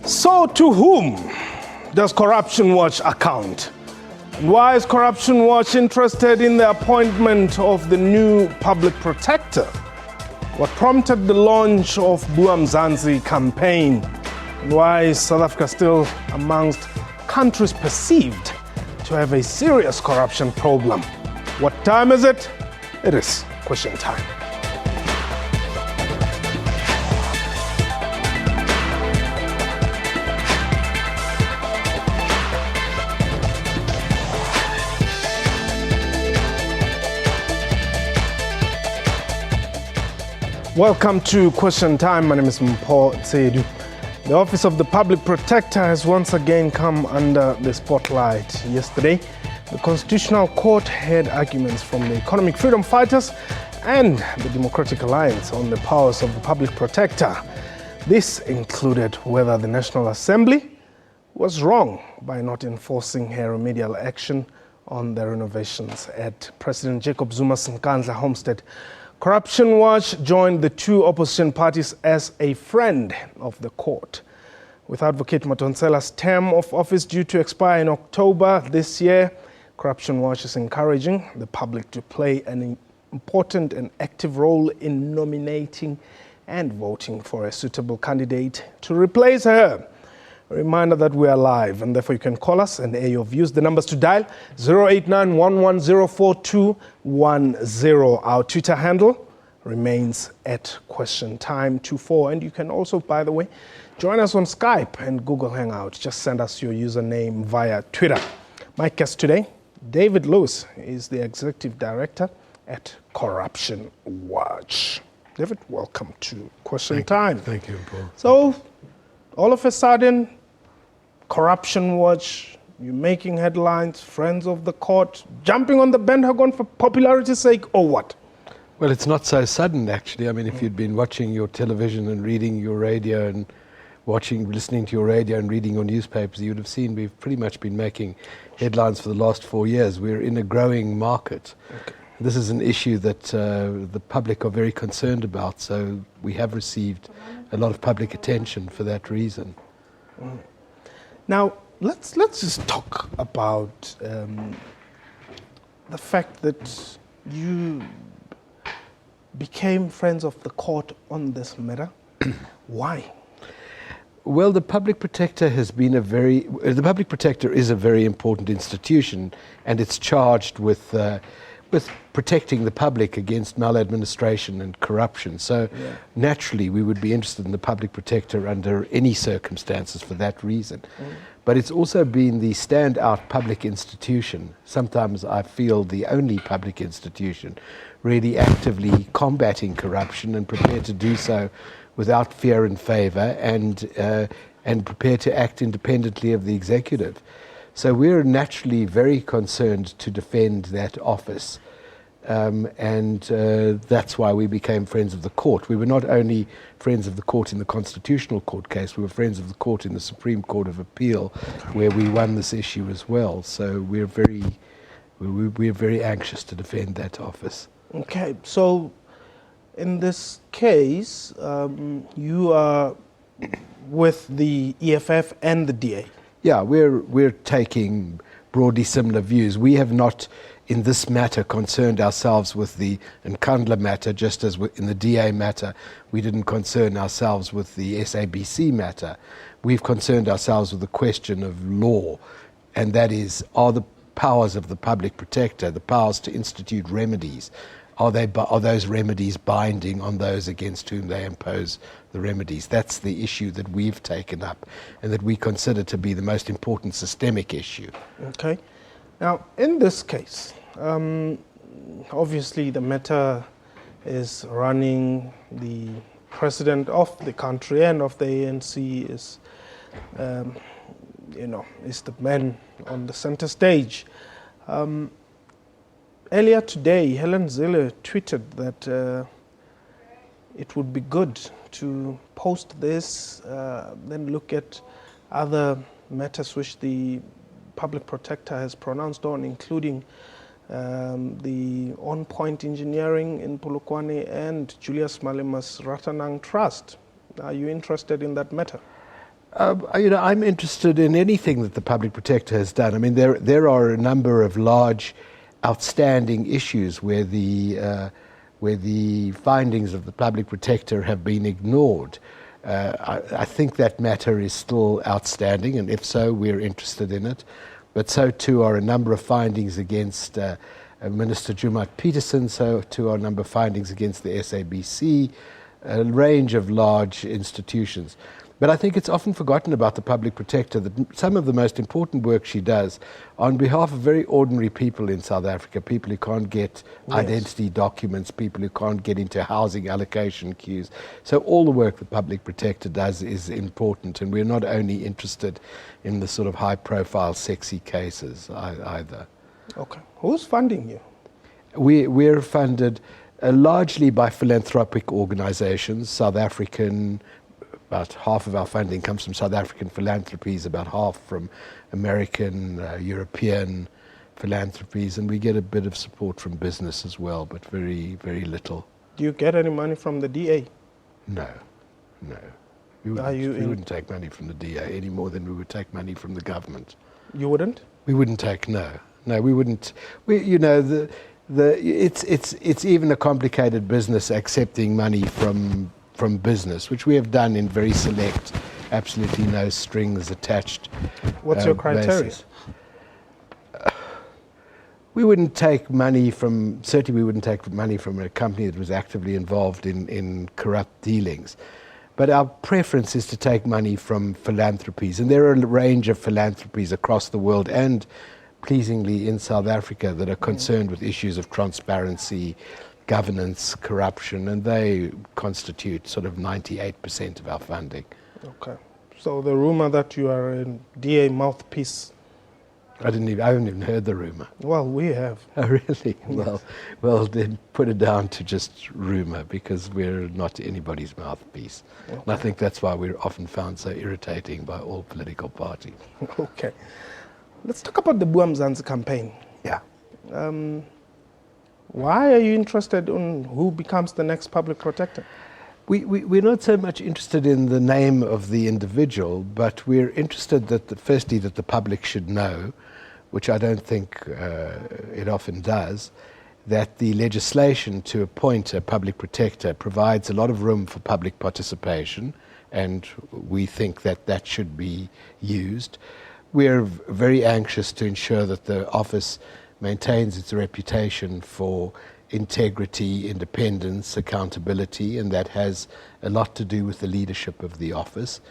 So to whom does Corruption Watch account? And why is Corruption Watch interested in the appointment of the new public protector? What prompted the launch of Bua Mzansi campaign? And why is South Africa still amongst countries perceived to have a serious corruption problem? What time is it? It is question time. Welcome to Question Time. My name is Mpho Tsedu. The Office of the Public Protector has once again come under the spotlight. Yesterday, the Constitutional Court heard arguments from the economic freedom fighters and the Democratic Alliance on the powers of the Public Protector. This included whether the National Assembly was wrong by not enforcing her remedial action on the renovations at President Jacob Zuma's Nkandla homestead. Corruption Watch joined the two opposition parties as a friend of the court. With Advocate Madonsela's term of office due to expire in October this year, Corruption Watch is encouraging the public to play an important and active role in nominating and voting for a suitable candidate to replace her. A reminder that we are live, and therefore you can call us and air your views. The numbers to dial 089-1104-210. Our Twitter handle remains at QuestionTime24. And you can also, by the way, join us on Skype and Google Hangout. Just send us your username via Twitter. My guest today, David Lewis, is the Executive Director at Corruption Watch. David, welcome to Question Time. Thank you, Paul. So, all of a sudden, Corruption Watch, you're making headlines, friends of the court, jumping on the bandwagon for popularity's sake, or what? Well, it's not so sudden, actually. I mean, if you'd been watching your television and reading your radio and listening to your radio and reading your newspapers, you would have seen we've pretty much been making headlines for the last 4 years. We're in a growing market. Okay. This is an issue that the public are very concerned about, so we have received a lot of public attention for that reason. Mm. Now, let's just talk about the fact that you became friends of the court on this matter. Why? Well, the Public Protector has been the Public Protector is a very important institution, and it's charged with protecting the public against maladministration and corruption. So naturally we would be interested in the Public Protector under any circumstances for that reason. But it's also been the standout public institution, sometimes I feel the only public institution, really actively combating corruption and prepared to do so without fear and favour and prepared to act independently of the executive. So we're naturally very concerned to defend that office, and that's why we became friends of the court. We were not only friends of the court in the Constitutional Court case, we were friends of the court in the Supreme Court of Appeal, where we won this issue as well. So we're very anxious to defend that office. Okay, so in this case, you are with the EFF and the DA. Yeah, we're taking broadly similar views. We have not, in this matter, concerned ourselves with the Nkandla matter, just as in the DA matter, we didn't concern ourselves with the SABC matter. We've concerned ourselves with the question of law, and that is, are the powers of the Public Protector, the powers to institute remedies, are those remedies binding on those against whom they impose the remedies? That's the issue that we've taken up and that we consider to be the most important systemic issue. Okay. Now, in this case, obviously the matter is running the president of the country and of the ANC is the man on the center stage. Earlier today, Helen Zille tweeted that it would be good to post this, then look at other matters which the Public Protector has pronounced on, including the On Point Engineering in Polokwane and Julius Malema's Ratanang Trust. Are you interested in that matter? I'm interested in anything that the Public Protector has done. I mean, there are a number of large, outstanding issues where the findings of the Public Protector have been ignored. I think that matter is still outstanding, and if so, we're interested in it. But so too are a number of findings against Minister Zuma Peterson, so too are a number of findings against the SABC, a range of large institutions. But I think it's often forgotten about the Public Protector that some of the most important work she does on behalf of very ordinary people in South Africa, people who can't get identity documents, people who can't get into housing allocation queues. So all the work the Public Protector does is important, and we're not only interested in the sort of high-profile, sexy cases either. Okay. Who's funding you? We're funded largely by philanthropic organizations, South African. About half of our funding comes from South African philanthropies, about half from American, European philanthropies, and we get a bit of support from business as well, but very, very little. Do you get any money from the DA? No. We wouldn't take money from the DA any more than we would take money from the government. You wouldn't? We wouldn't take, no, we wouldn't. It's even a complicated business accepting money from business, which we have done in very select, absolutely no strings attached. What's your criteria? Basis. We wouldn't take money from, certainly we wouldn't take money from a company that was actively involved in corrupt dealings. But our preference is to take money from philanthropies, and there are a range of philanthropies across the world and pleasingly in South Africa that are concerned with issues of transparency, governance, corruption, and they constitute sort of 98% of our funding. Okay. So the rumor that you are a DA mouthpiece. I haven't even heard the rumor. Well, we have. Oh, really? Well, then put it down to just rumor, because we're not anybody's mouthpiece. Okay. And I think that's why we're often found so irritating by all political parties. Okay. Let's talk about the Buya Mzansi campaign. Yeah. Why are you interested in who becomes the next Public Protector? We're not so much interested in the name of the individual, but we're interested firstly that the public should know, which I don't think it often does, that the legislation to appoint a Public Protector provides a lot of room for public participation, and we think that should be used. We're very anxious to ensure that the office maintains its reputation for integrity, independence, accountability, and that has a lot to do with the leadership of the office.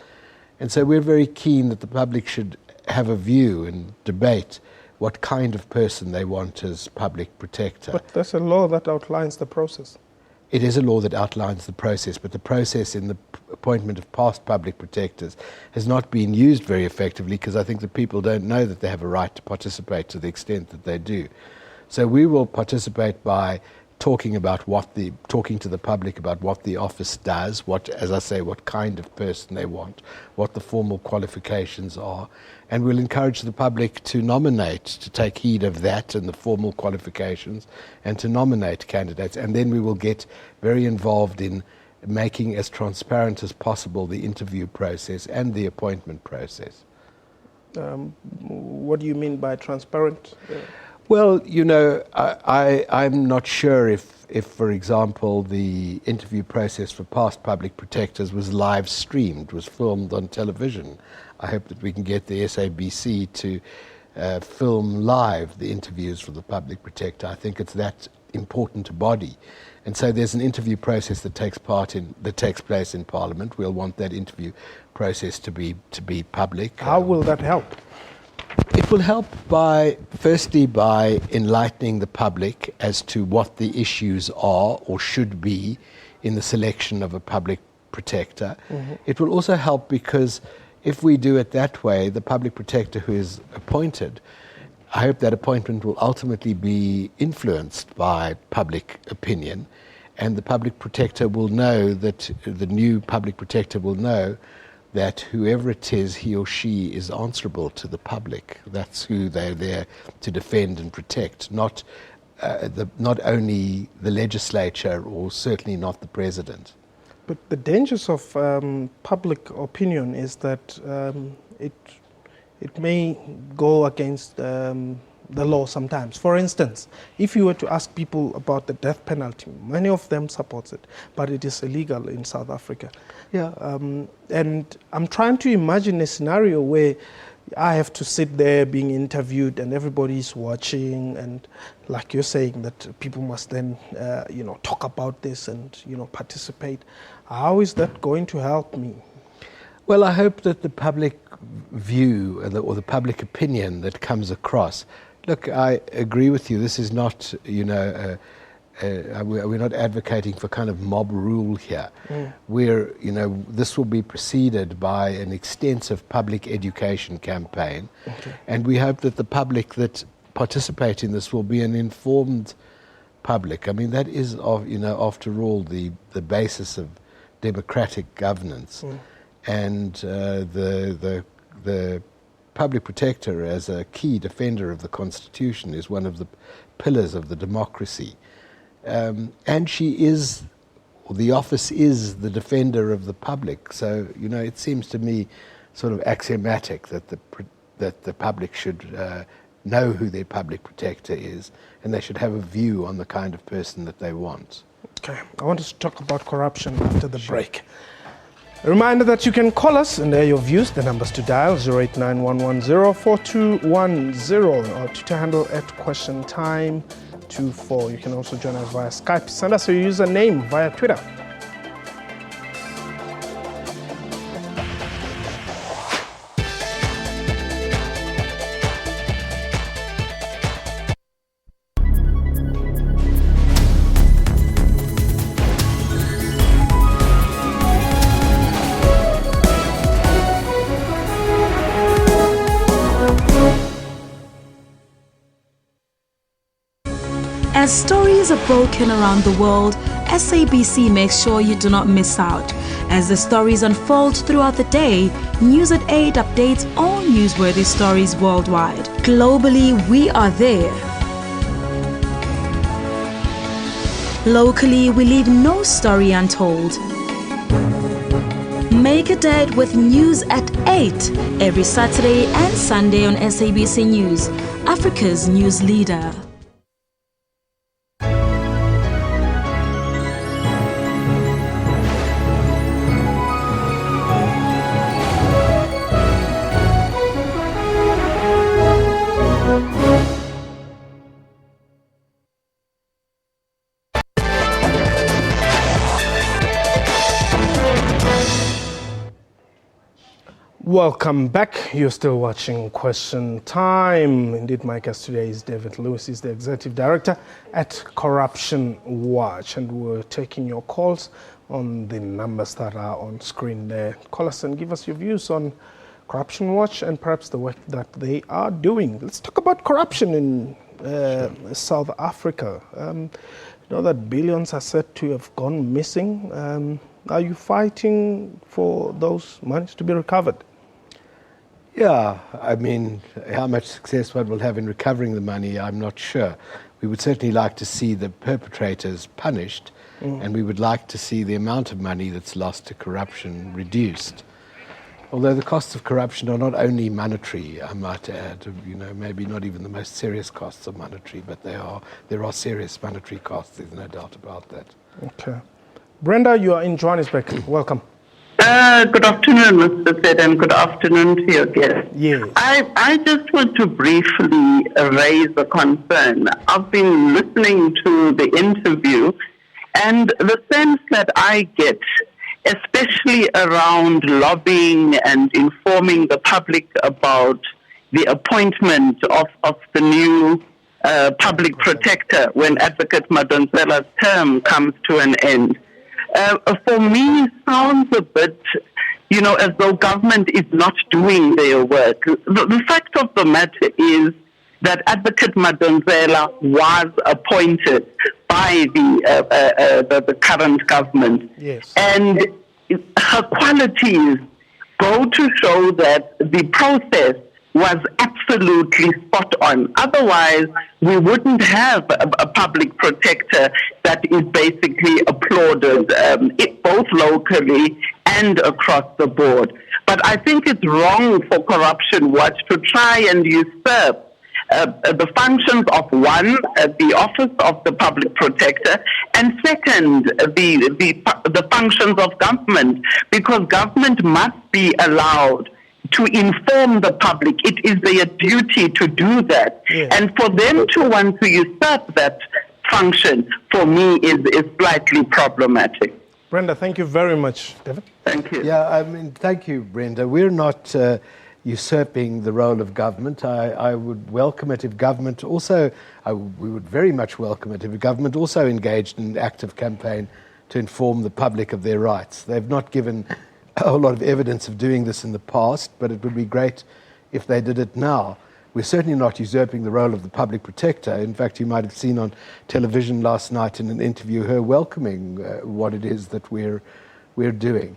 And so we're very keen that the public should have a view and debate what kind of person they want as Public Protector. But there's a law that outlines the process. It is a law that outlines the process, but the process in the appointment of past Public Protectors has not been used very effectively, because I think the people don't know that they have a right to participate to the extent that they do. So we will participate by talking to the public about what the office does, as I say, what kind of person they want, what the formal qualifications are, and we'll encourage the public to nominate, to take heed of that and the formal qualifications, and to nominate candidates. And then we will get very involved in making as transparent as possible the interview process and the appointment process. What do you mean by transparent? Well, I'm not sure if, for example, the interview process for past Public Protectors was live streamed, was filmed on television. I hope that we can get the SABC to film live the interviews for the Public Protector. I think it's that important a body. And so there's an interview process that takes place in Parliament. We'll want that interview process to be public. How will that help? It will help firstly by enlightening the public as to what the issues are or should be in the selection of a Public Protector. Mm-hmm. It will also help because if we do it that way, the Public Protector who is appointed, I hope that appointment will ultimately be influenced by public opinion, and the Public Protector will know that the new Public Protector will know that whoever it is, he or she is answerable to the public. That's who they're there to defend and protect, not only the legislature or certainly not the president. But the dangers of public opinion is that it may go against the law sometimes. For instance, if you were to ask people about the death penalty, many of them support it, but it is illegal in South Africa. Yeah. And I'm trying to imagine a scenario where I have to sit there being interviewed and everybody's watching, and like you're saying, that people must then, talk about this and, participate. How is that going to help me? Well, I hope that the public view or the public opinion that comes across. Look, I agree with you. This is not, we're not advocating for kind of mob rule here. Where, this will be preceded by an extensive public education campaign. Okay. And we hope that the public that participate in this will be an informed public. I mean, that is, after all, the basis of democratic governance. And the Public Protector, as a key defender of the Constitution, is one of the pillars of the democracy. And she is, or the office is, the defender of the public. So, it seems to me sort of axiomatic that the public should know who their Public Protector is, and they should have a view on the kind of person that they want. Okay, I want us to talk about corruption after the break. A reminder that you can call us and air your views. The numbers to dial 0891104210, or Twitter handle @QuestionTime24. You can also join us via Skype. Send us your username via Twitter. As stories are broken around the world, SABC makes sure you do not miss out. As the stories unfold throughout the day, News at 8 updates all newsworthy stories worldwide. Globally, we are there. Locally, we leave no story untold. Make a date with News at 8 every Saturday and Sunday on SABC News, Africa's news leader. Welcome back. You're still watching Question Time. Indeed, my guest today is David Lewis. He's the Executive Director at Corruption Watch. And we're taking your calls on the numbers that are on screen there. Call us and give us your views on Corruption Watch and perhaps the work that they are doing. Let's talk about corruption in South Africa. You know that billions are said to have gone missing. Are you fighting for those monies to be recovered? Yeah, I mean, how much success one will have in recovering the money, I'm not sure. We would certainly like to see the perpetrators punished, and we would like to see the amount of money that's lost to corruption reduced. Although the costs of corruption are not only monetary, I might add, maybe not even the most serious costs are monetary, but there are serious monetary costs, there's no doubt about that. Okay. Brenda, you are in Johannesburg. Welcome. Good afternoon, Mr. Said, and good afternoon to your guest. Yes. I just want to briefly raise a concern. I've been listening to the interview, and the sense that I get, especially around lobbying and informing the public about the appointment of the new Public Protector when Advocate Madonsela's term comes to an end, for me sounds a bit, as though government is not doing their work. The fact of the matter is that Advocate Madonsela was appointed by the current government. Yes. And her qualities go to show that the process was absolutely absolutely spot on. Otherwise, we wouldn't have a public protector that is basically applauded both locally and across the board. But I think it's wrong for Corruption Watch to try and usurp the functions of one, the office of the public protector, and second, the functions of government, because government must be allowed to inform the public. It is their duty to do that. Yes. And for them to want to usurp that function, for me, is slightly problematic. Brenda, thank you very much. David? Thank you. Yeah, I mean, thank you, Brenda. We're not usurping the role of government. I would welcome it if government also, we would very much welcome it if government also engaged in an active campaign to inform the public of their rights. They've not given a whole lot of evidence of doing this in the past, but it would be great if they did it now. We're certainly not usurping the role of the public protector. In fact, you might have seen on television last night in an interview her welcoming what it is that we're doing.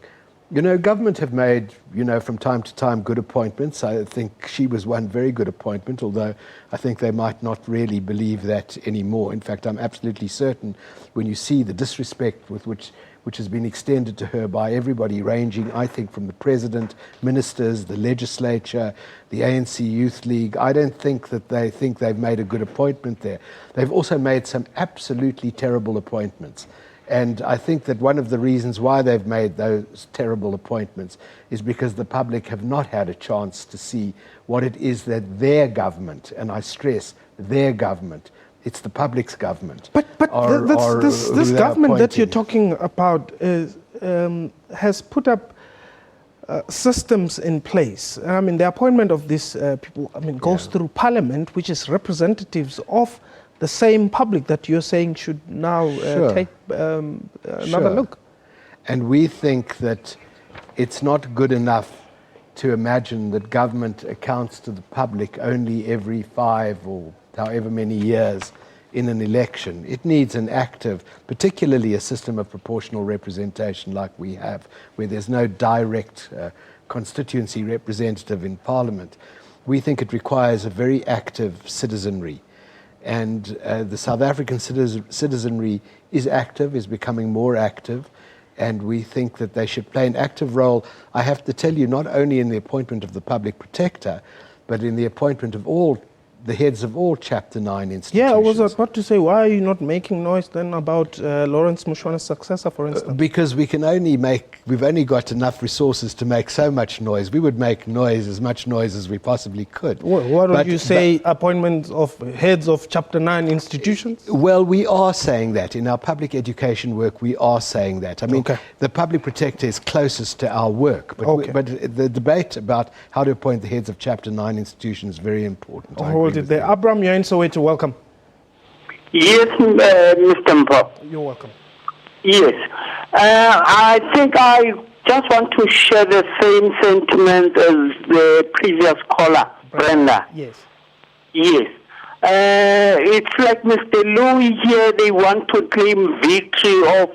You know, government have made, from time to time good appointments. I think she was one very good appointment, although I think they might not really believe that anymore. In fact, I'm absolutely certain when you see the disrespect with which has been extended to her by everybody, ranging, I think, from the president, ministers, the legislature, the ANC Youth League. I don't think that they think they've made a good appointment there. They've also made some absolutely terrible appointments. And I think that one of the reasons why they've made those terrible appointments is because the public have not had a chance to see what it is that their government, and I stress their government, it's the public's government. But this government that you're talking about has put up systems in place. I mean, the appointment of these people, goes through Parliament, which is representatives of the same public that you're saying should now take another look. And we think that it's not good enough to imagine that government accounts to the public only every 5 or however many years in an election. It needs an active, particularly a system of proportional representation like we have, where there's no direct constituency representative in Parliament. We think it requires a very active citizenry. And the South African citizenry is active, is becoming more active, and we think that they should play an active role, I have to tell you, not only in the appointment of the public protector, but in the appointment of the heads of all Chapter 9 institutions. Yeah, I was about to say, why are you not making noise then about Lawrence Mushwana's successor, for instance? Because we've only got enough resources to make so much noise. We would make as much noise as we possibly could. Why don't you say appointments of heads of Chapter 9 institutions? Well, we are saying that. In our public education work, we are saying that. I mean, the public protector is closest to our work, but the debate about how to appoint the heads of Chapter 9 institutions is very important. Hold it there. Abram, you're in Soweto. Welcome. Yes, Mr. Mpo. You're welcome. Yes. I think I just want to share the same sentiment as the previous caller, Brenda. Yes. Yes. It's like Mr. Louis here, they want to claim victory of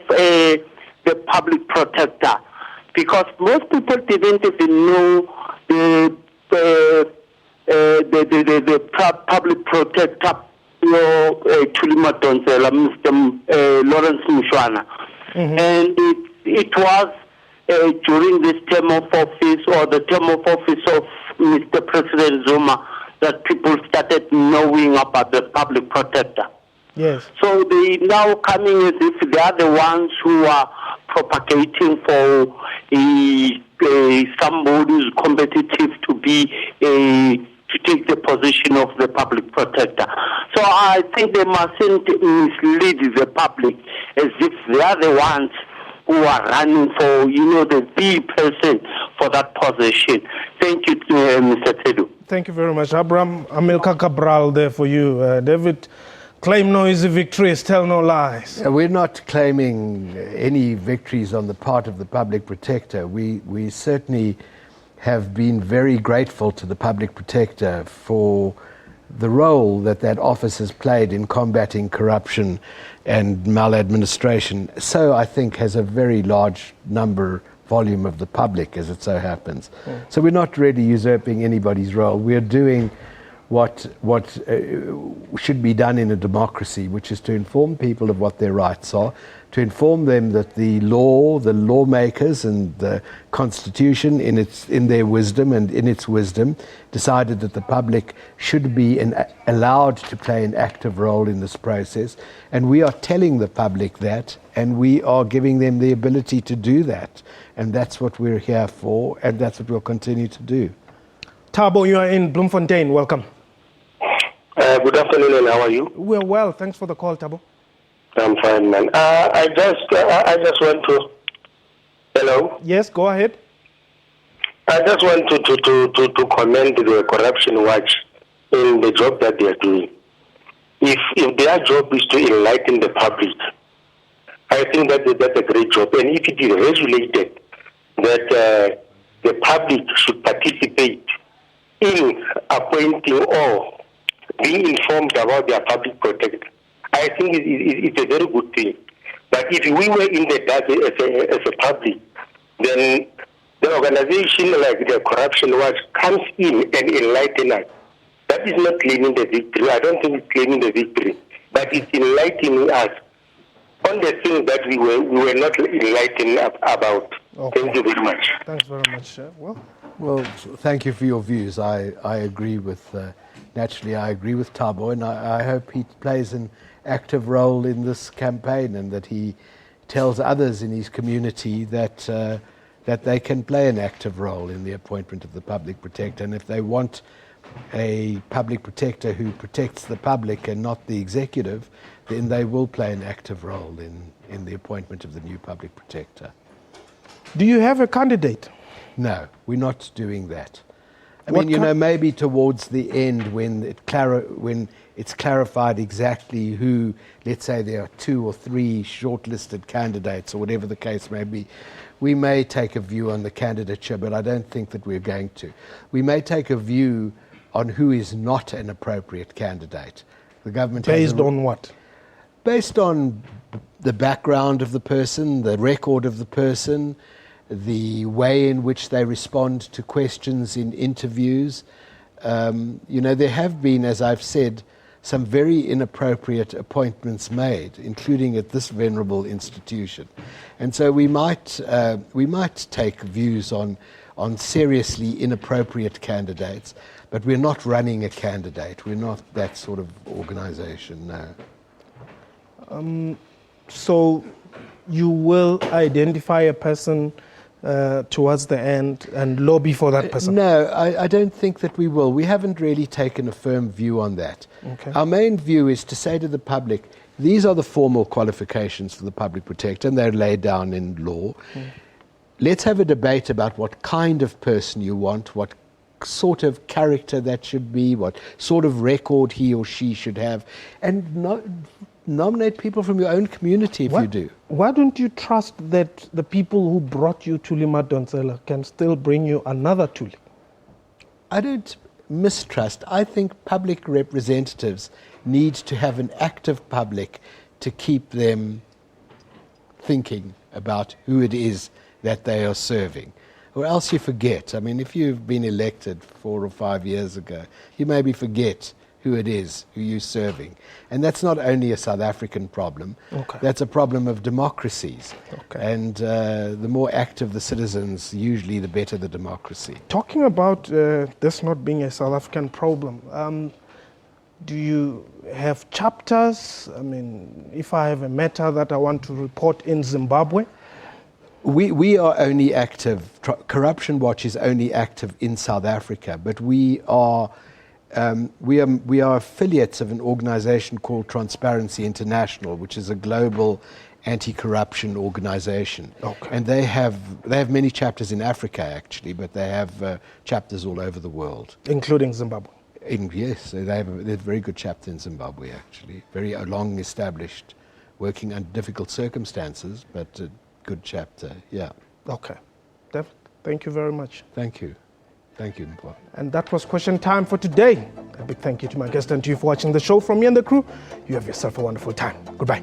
the public protector, because most people didn't even know the public protector, Thuli Madonsela, Mr. Lawrence Mushwana. Mm-hmm. And it was during this term of office, or the term of office of Mr. President Zuma, that people started knowing about the public protector. Yes. So they now coming as if they are the ones who are propagating for somebody who's competitive to be to take the position of the public protector. So I think they mustn't mislead the public as if they are the ones who are running for, the person for that position. Thank you, Mr. Tedu. Thank you very much. Abraham Amilcar Cabral there for you. David, claim no easy victories, tell no lies. We're not claiming any victories on the part of the public protector. We certainly have been very grateful to the public protector for the role that office has played in combating corruption and maladministration. So I think has a very large volume of the public, as it so happens. So we're not really usurping anybody's role. We're doing what should be done in a democracy, which is to inform people of what their rights are, to inform them that the lawmakers and the Constitution in their wisdom and in its wisdom decided that the public should be allowed to play an active role in this process. And we are telling the public that, and we are giving them the ability to do that. And that's what we're here for, and that's what we'll continue to do. Thabo, you are in Bloemfontein. Welcome. Good afternoon, and how are you? We're well. Thanks for the call, Thabo. I'm fine, man. I just want to. Hello. Yes, go ahead. I just want to commend the Corruption Watch in the job that they are doing. If their job is to enlighten the public, I think that's a great job. And if it is regulated that the public should participate in appointing or being informed about their public protector, I think it's a very good thing. But if we were in the dark as a public, then the organization like the Corruption Watch comes in and enlightens us. That is not claiming the victory. I don't think it's claiming the victory, but it's enlightening us on the things that we were not enlightened about. Okay. Thank you very much. Thanks very much. Well, thank you for your views. I agree with, naturally, I agree with Thabo, and I hope he plays an active role in this campaign and that he tells others in his community that they can play an active role in the appointment of the public protector. And if they want a public protector who protects the public and not the executive, then they will play an active role in the appointment of the new public protector. Do you have a candidate? No, we're not doing that. I mean, maybe towards the end when it's clarified exactly who, let's say there are 2 or 3 shortlisted candidates or whatever the case may be, we may take a view on the candidature, but I don't think that we're going to. We may take a view on who is not an appropriate candidate. The government Based on what? Based on the background of the person, the record of the person, the way in which they respond to questions in interviews. There have been, as I've said, some very inappropriate appointments made, including at this venerable institution. And so we might take views on seriously inappropriate candidates, but we're not running a candidate. We're not that sort of organization, no. So you will identify a person towards the end and lobby for that person? No, I don't think that we will. We haven't really taken a firm view on that. Okay. Our main view is to say to the public, these are the formal qualifications for the public protector, and they're laid down in law. Let's have a debate about what kind of person you want, what sort of character that should be, what sort of record he or she should have, and nominate people from your own community if you do. Why don't you trust that the people who brought you Thuli Madonsela can still bring you another Thuli? I don't mistrust. I think public representatives need to have an active public to keep them thinking about who it is that they are serving. Or else you forget. I mean, if you've been elected 4 or 5 years ago, you maybe forget who it is, who you're serving. And that's not only a South African problem, that's a problem of democracies. And the more active the citizens, usually the better the democracy. Talking about this not being a South African problem, do you have chapters? I mean, if I have a matter that I want to report in Zimbabwe? We are only active, Corruption Watch is only active in South Africa, but we are affiliates of an organization called Transparency International, which is a global anti-corruption organization. And they have many chapters in Africa, actually, but they have chapters all over the world. Including Zimbabwe? Yes, they have a very good chapter in Zimbabwe, actually. Very long established, working under difficult circumstances, but a good chapter, yeah. Okay. Thank you very much. Thank you. Thank you, Mpho. And that was question time for today. A big thank you to my guest and to you for watching the show. From me and the crew, you have yourself a wonderful time. Goodbye.